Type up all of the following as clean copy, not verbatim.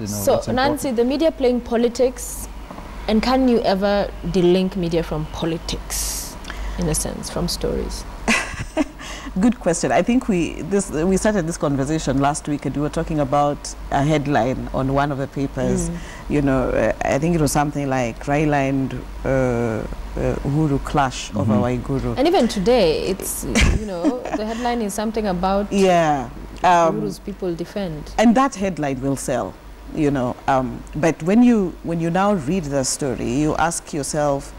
You know, so, Nancy, the media playing politics, and can you ever delink media from politics, in a sense, from stories? Good question. I think we started this conversation last week, and we were talking about a headline on one of the papers. You know, I think it was something like Raila and Uhuru clash over Waiguru. And even today, it's, you know, the headline is something about Uhuru's people defend. And that headline will sell, you know. But when you now read the story, you ask yourself,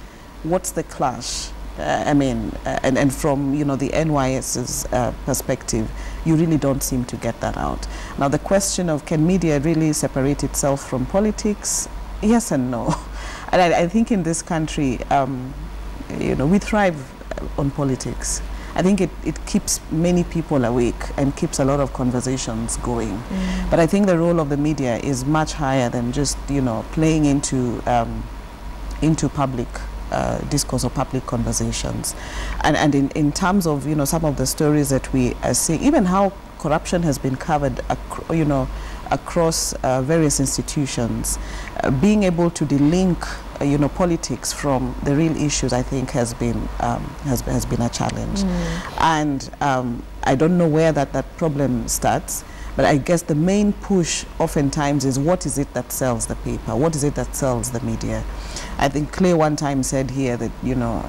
what's the clash? I mean, and from, you know, the NYS's perspective, you really don't seem to get that out. Now, the question of can media really separate itself from politics? Yes and no. And I think in this country, you know, we thrive on politics. I think it keeps many people awake and keeps a lot of conversations going. But I think the role of the media is much higher than just, you know, playing into public discourse or public conversations. And in terms of, you know, some of the stories that we are seeing, even how corruption has been covered, you know, across various institutions, being able to delink, you know, politics from the real issues, I think has been a challenge. And I don't know where that problem starts, but I guess the main push oftentimes is what is it that sells the paper? What is it that sells the media? I think Clay one time said here that, you know,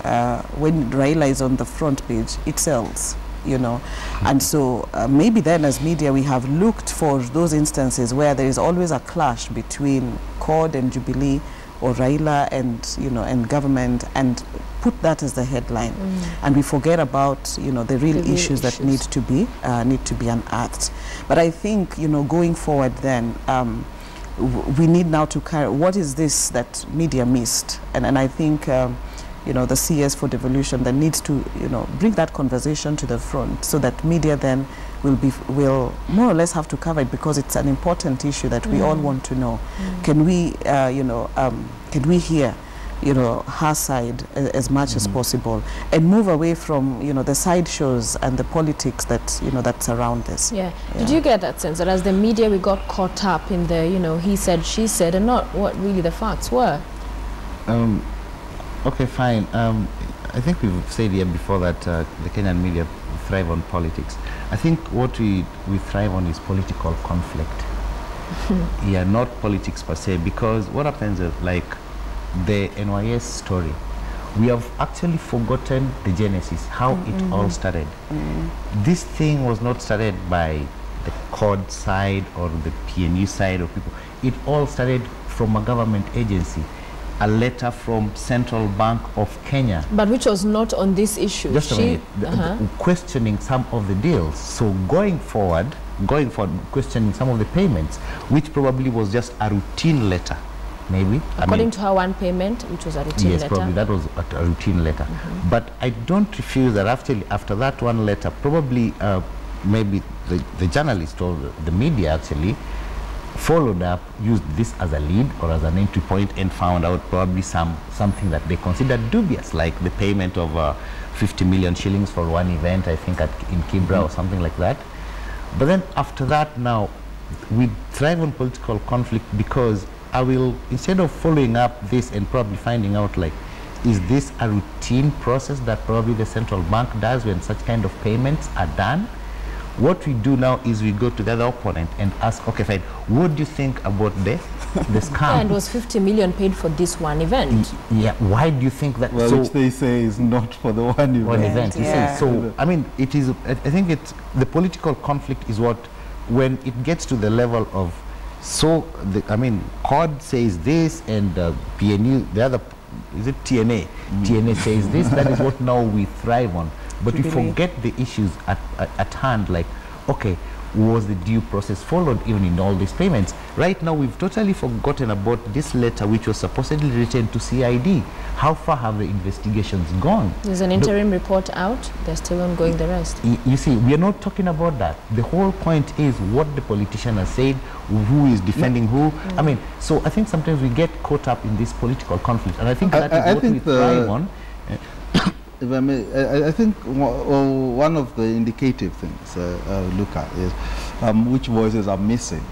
when Raila is on the front page, it sells, you know. And so maybe then as media we have looked for those instances where there is always a clash between CORD and Jubilee, or Raila and, you know, and government, and put that as the headline. And we forget about, you know, the real issues that need to be unearthed. But I think, you know, going forward then, we need now to carry, what is this that media missed? And I think, you know, the CS for Devolution that needs to, you know, bring that conversation to the front so that media then will more or less have to cover it, because it's an important issue that we all want to know. Can we, you know, can we hear, you know, her side as much as possible, and move away from, you know, the sideshows and the politics that, you know, that surround this. Did you get that sense that as the media we got caught up in the, you know, he said, she said, and not what really the facts were? Okay, fine. I think we've said here before that the Kenyan media thrive on politics. I think what we thrive on is political conflict. Yeah, not politics per se, because what happens is, like the NYS story, we have actually forgotten the genesis, how it all started. This thing was not started by the CORD side or the PNU side of people. It all started from a government agency, a letter from Central Bank of Kenya. But which was not on this issue. Just a minute, questioning some of the deals. So going forward, questioning some of the payments, which probably was just a routine letter. Maybe. According to her one payment, which was a routine letter. Yes, probably that was a routine letter. But I don't refuse that after that one letter, probably maybe the journalist or the media actually followed up, used this as a lead or as an entry point, and found out probably something that they considered dubious, like the payment of 50 million shillings for one event, I think in Kibra or something like that. But then after that, now we thrive on political conflict, because I will, instead of following up this and probably finding out, like, is this a routine process that probably the central bank does when such kind of payments are done? What we do now is we go to the other opponent and ask, okay, fine, what do you think about the scam? And was 50 million paid for this one event? Yeah, why do you think that? Well, which they say is not for the one event. You see. So, I mean, it is, I think it's, the political conflict is what, when it gets to the level of, so, I mean, CORD says this, and PNU, the other, is it TNA? TNA says this, that is what now we thrive on. But we forget the issues at hand, like, okay, was the due process followed even in all these payments? Right now, we've totally forgotten about this letter, which was supposedly written to CID. How far have the investigations gone? There's an interim report out. They're still ongoing the rest. You see, we are not talking about that. The whole point is what the politician has said, who is defending who. I mean, so I think sometimes we get caught up in this political conflict, and I think that is what we thrive on. If I may, I think one of the indicative things look at is which voices are missing